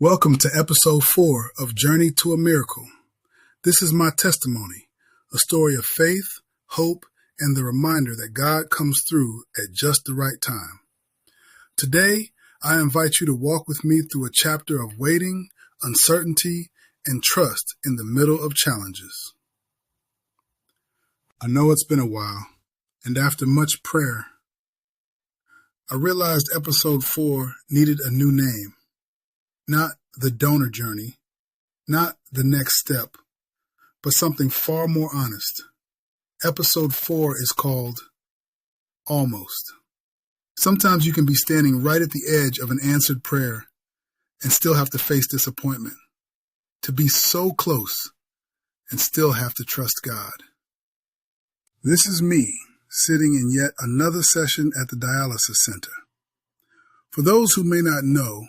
Welcome to episode 4 of Journey to a Miracle. This is my testimony, a story of faith, hope, and the reminder that God comes through at just the right time. Today, I invite you to walk with me through a chapter of waiting, uncertainty, and trust in the middle of challenges. I know it's been a while, and after much prayer, I realized episode 4 needed a new name. Not the donor journey, not the next step, but something far more honest. Episode 4 is called Almost. Sometimes you can be standing right at the edge of an answered prayer and still have to face disappointment. To be so close and still have to trust God. This is me sitting in yet another session at the dialysis center. For those who may not know,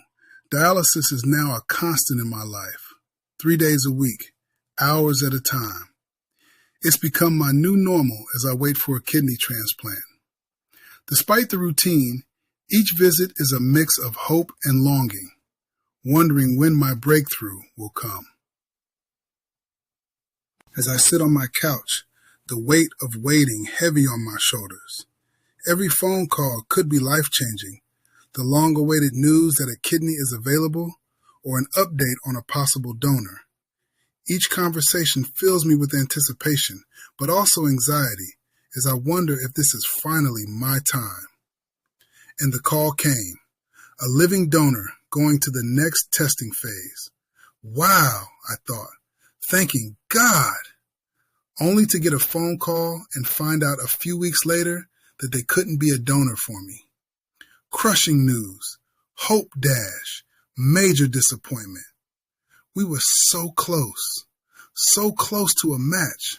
dialysis is now a constant in my life, 3 days a week, hours at a time. It's become my new normal as I wait for a kidney transplant. Despite the routine, each visit is a mix of hope and longing, wondering when my breakthrough will come. As I sit on my couch, the weight of waiting heavy on my shoulders. Every phone call could be life-changing. The long-awaited news that a kidney is available, or an update on a possible donor. Each conversation fills me with anticipation, but also anxiety, as I wonder if this is finally my time. And the call came, a living donor going to the next testing phase. Wow, I thought, thanking God, only to get a phone call and find out a few weeks later that they couldn't be a donor for me. Crushing news, hope dash, major disappointment. We were so close to a match,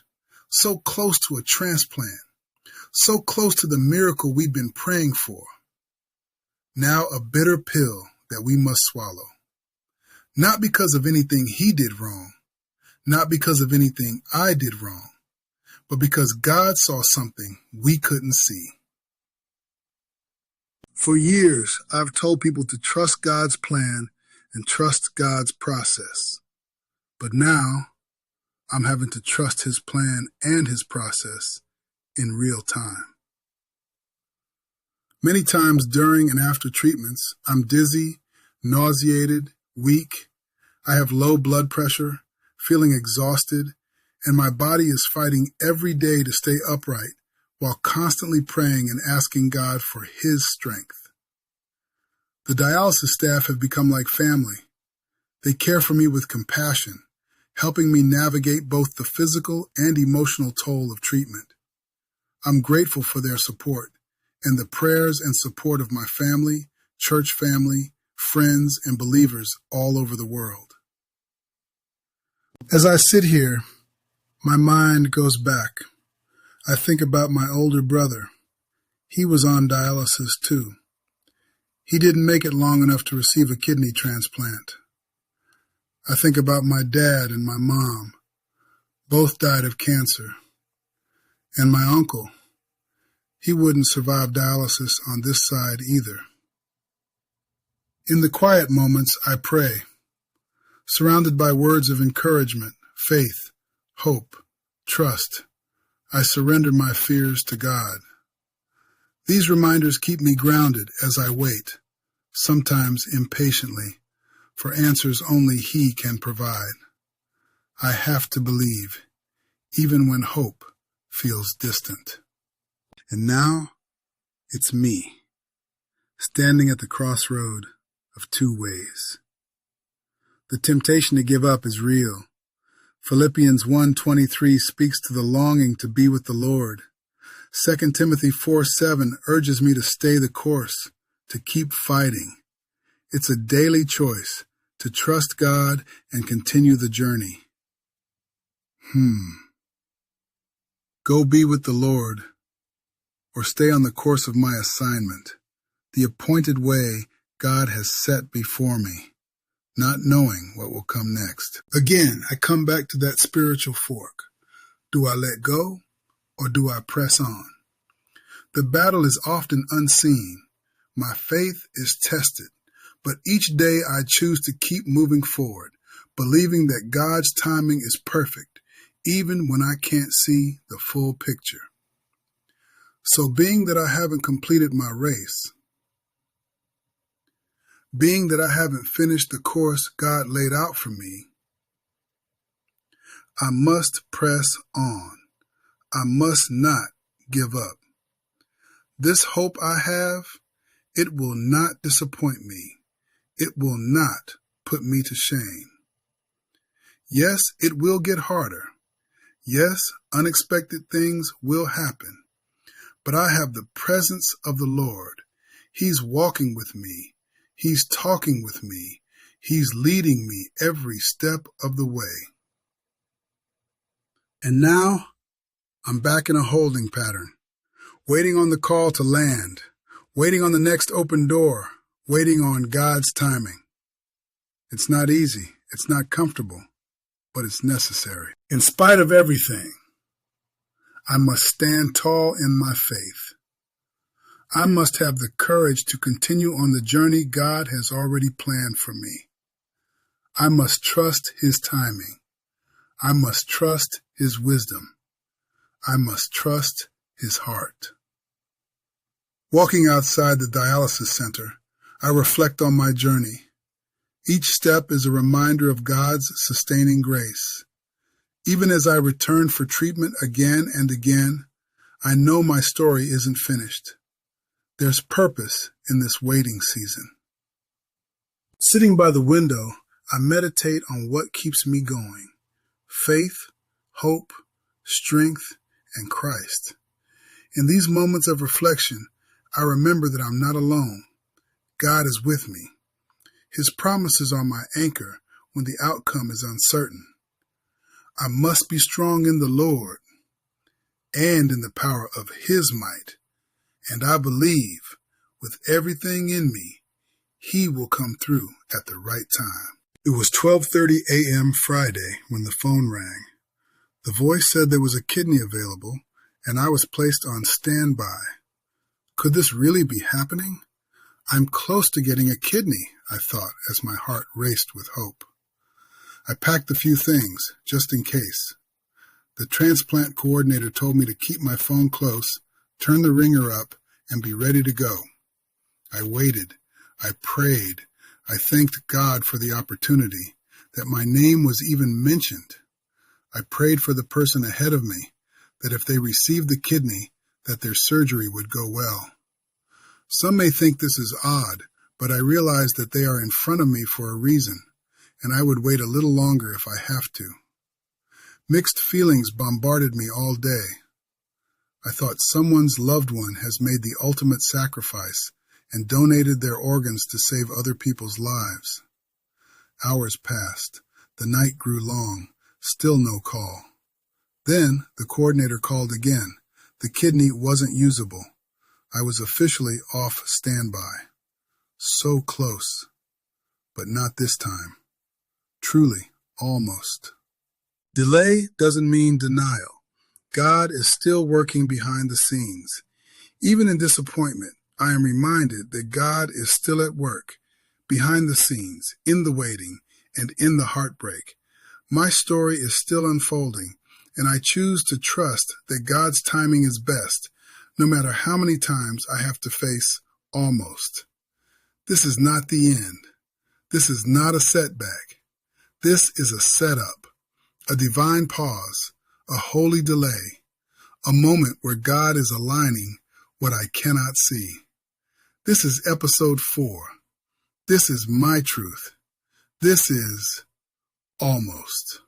so close to a transplant, so close to the miracle we've been praying for. Now a bitter pill that we must swallow. Not because of anything he did wrong, not because of anything I did wrong, but because God saw something we couldn't see. For years, I've told people to trust God's plan and trust God's process. But now, I'm having to trust His plan and His process in real time. Many times during and after treatments, I'm dizzy, nauseated, weak. I have low blood pressure, feeling exhausted, and my body is fighting every day to stay upright, while constantly praying and asking God for His strength. The dialysis staff have become like family. They care for me with compassion, helping me navigate both the physical and emotional toll of treatment. I'm grateful for their support and the prayers and support of my family, church family, friends, and believers all over the world. As I sit here, my mind goes back. I think about my older brother. He was on dialysis too. He didn't make it long enough to receive a kidney transplant. I think about my dad and my mom. Both died of cancer. And my uncle. He wouldn't survive dialysis on this side either. In the quiet moments, I pray, surrounded by words of encouragement, faith, hope, trust. I surrender my fears to God. These reminders keep me grounded as I wait, sometimes impatiently, for answers only He can provide. I have to believe, even when hope feels distant. And now, it's me, standing at the crossroad of two ways. The temptation to give up is real. Philippians 1:23 speaks to the longing to be with the Lord. 2 Timothy 4:7 urges me to stay the course, to keep fighting. It's a daily choice to trust God and continue the journey. Go be with the Lord, or stay on the course of my assignment, the appointed way God has set before me, not knowing what will come next. Again, I come back to that spiritual fork. Do I let go, or do I press on? The battle is often unseen. My faith is tested, But each day I choose to keep moving forward, believing that God's timing is perfect, even when I can't see the full picture. So being that I haven't completed my race, being that I haven't finished the course God laid out for me, I must press on. I must not give up. This hope I have, it will not disappoint me. It will not put me to shame. Yes, it will get harder. Yes, unexpected things will happen. But I have the presence of the Lord. He's walking with me. He's talking with me. He's leading me every step of the way. And now, I'm back in a holding pattern, waiting on the call to land, waiting on the next open door, waiting on God's timing. It's not easy, it's not comfortable, but it's necessary. In spite of everything, I must stand tall in my faith. I must have the courage to continue on the journey God has already planned for me. I must trust His timing. I must trust His wisdom. I must trust His heart. Walking outside the dialysis center, I reflect on my journey. Each step is a reminder of God's sustaining grace. Even as I return for treatment again and again, I know my story isn't finished. There's purpose in this waiting season. Sitting by the window, I meditate on what keeps me going. Faith, hope, strength, and Christ. In these moments of reflection, I remember that I'm not alone. God is with me. His promises are my anchor when the outcome is uncertain. I must be strong in the Lord and in the power of His might. And I believe with everything in me, He will come through at the right time. It was 12:30 a.m. Friday when the phone rang. The voice said there was a kidney available, and I was placed on standby. Could this really be happening? I'm close to getting a kidney, I thought as my heart raced with hope. I packed a few things, just in case. The transplant coordinator told me to keep my phone close, turn the ringer up, and be ready to go. I waited. I prayed. I thanked God for the opportunity, that my name was even mentioned. I prayed for the person ahead of me, that if they received the kidney, that their surgery would go well. Some may think this is odd, but I realize that they are in front of me for a reason, and I would wait a little longer if I have to. Mixed feelings bombarded me all day. I thought someone's loved one has made the ultimate sacrifice and donated their organs to save other people's lives. Hours passed. The night grew long. Still no call. Then the coordinator called again. The kidney wasn't usable. I was officially off standby. So close. But not this time. Truly, almost. Delay doesn't mean denial. God is still working behind the scenes. Even in disappointment, I am reminded that God is still at work, behind the scenes, in the waiting, and in the heartbreak. My story is still unfolding, and I choose to trust that God's timing is best, no matter how many times I have to face almost. This is not the end. This is not a setback. This is a setup, a divine pause, a holy delay, a moment where God is aligning what I cannot see. This is episode 4. This is my truth. This is almost.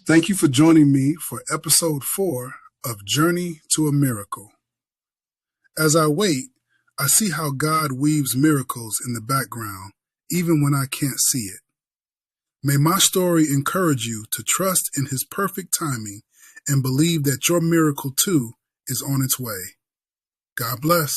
Thank you for joining me for episode 4 of Journey to a Miracle. As I wait, I see how God weaves miracles in the background, even when I can't see it. May my story encourage you to trust in His perfect timing and believe that your miracle too is on its way. God bless.